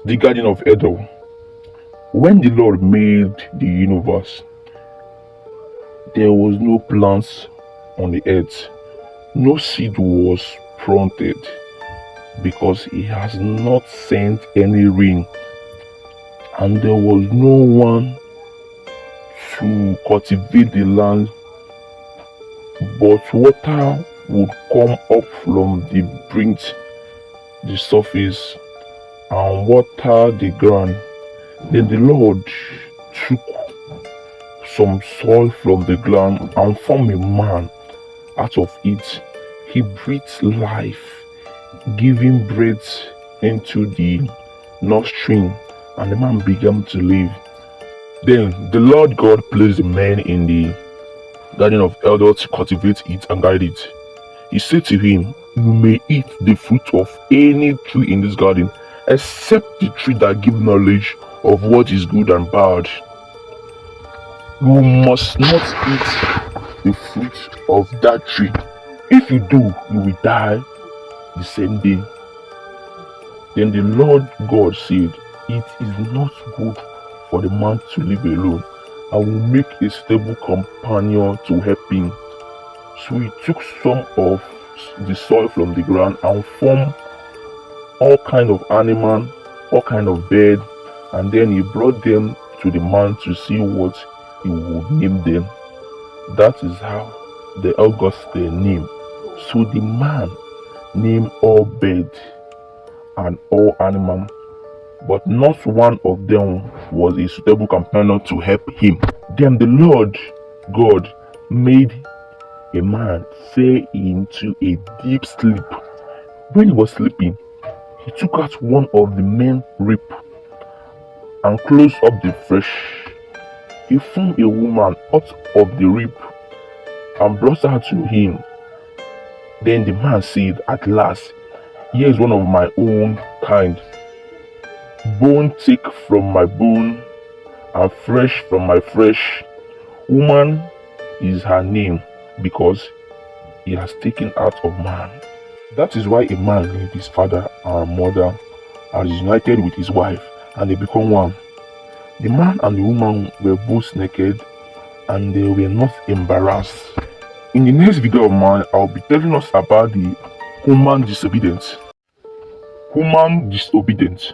The Garden of Eden. When the Lord made the universe, there was no plants on the earth, no seed was planted because He has not sent any rain, and there was no one to cultivate the land, but water would come up from the brink, the surface, and water the ground. Then the Lord took some soil from the ground and formed a man out of it. He breathed life, giving breath into the nostril, and the man began to live. Then the Lord God placed the man in the Garden of Eden to cultivate it and guide it. He said to him, "You may eat the fruit of any tree in this garden, except the tree that gives knowledge of what is good and bad. You must not eat the fruit of that tree. If you do, you will die the same day." Then the Lord God said, "It is not good for the man to live alone. I will make a stable companion to help him." So he took some of the soil from the ground and formed all kind of animal, all kind of bird, and then he brought them to the man to see what he would name them. That is how the earth got their name. So the man named all bird and all animal, but not one of them was a suitable companion to help him. Then the Lord God made a man fell into a deep sleep. When he was sleeping, he took out one of the men's rib and closed up the flesh. He formed a woman out of the rib and brought her to him. Then the man said, "At last, here is one of my own kind, bone take from my bone and flesh from my flesh. Woman is her name, because he has taken out of man." That is why a man leaves his father and mother and is united with his wife, and they become one. The man and the woman were both naked, and they were not embarrassed. In the next video of mine, I'll be telling us about the human disobedience. Human disobedience.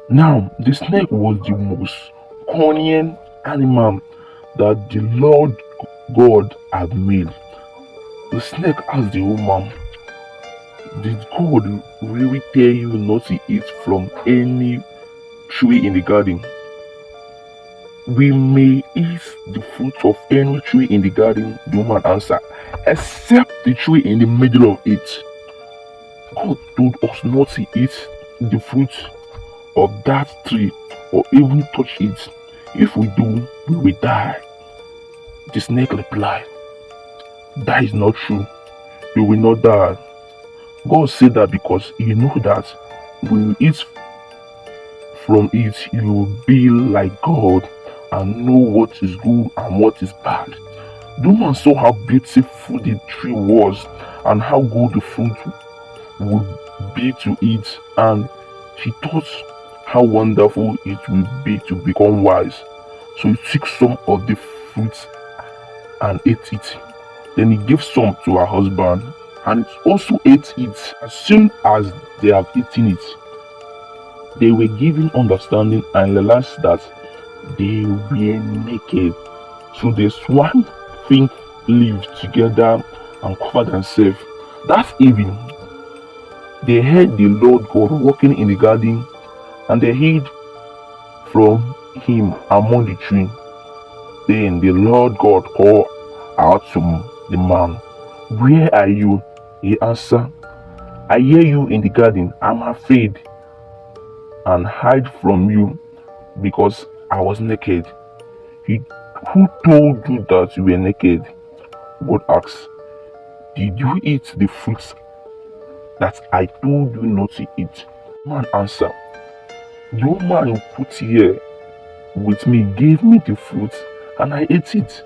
Now, the snake was the most cunning animal that the Lord God had made. The snake asked the woman, "Did God really tell you not to eat from any tree in the garden?" "We may eat the fruit of any tree in the garden," the woman answered, "except the tree in the middle of it. God told us not to eat the fruit of that tree or even touch it. If we do, we will die." The snake replied, "That is not true. You will not die. God said that because He knows that when you eat from it, you will be like God and know what is good and what is bad." The woman saw how beautiful the tree was and how good the fruit would be to eat, and she thought how wonderful it would be to become wise. So he took some of the fruit and ate it. Then he gave some to her husband, and he also ate it. As soon as they have eaten it, they were given understanding and realized that they were naked. So they swung fig leaves together and covered themselves. That evening, they heard the Lord God walking in the garden, and they hid from Him among the trees. Then the Lord God called out to the man, "Where are you?" He answered, "I hear you in the garden. I'm afraid and hide from you because I was naked." "Who told you that you were naked?" God asked. "Did you eat the fruit that I told you not to eat?" Man answered, "The woman you put here with me gave me the fruit, and I ate it."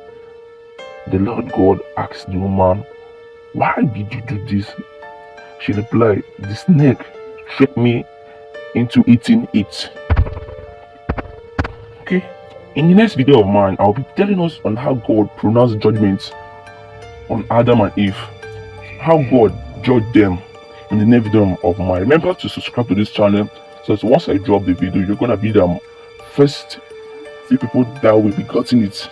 The Lord God asked the woman, "Why did you do this?" She replied, "The snake tricked me into eating it. Okay, in the next video of mine, I'll be telling us on how God pronounced judgment on Adam and Eve, how God judged them in the next video of mine. Remember to subscribe to this channel, so that once I drop the video, you're gonna be the first few people that will be getting it.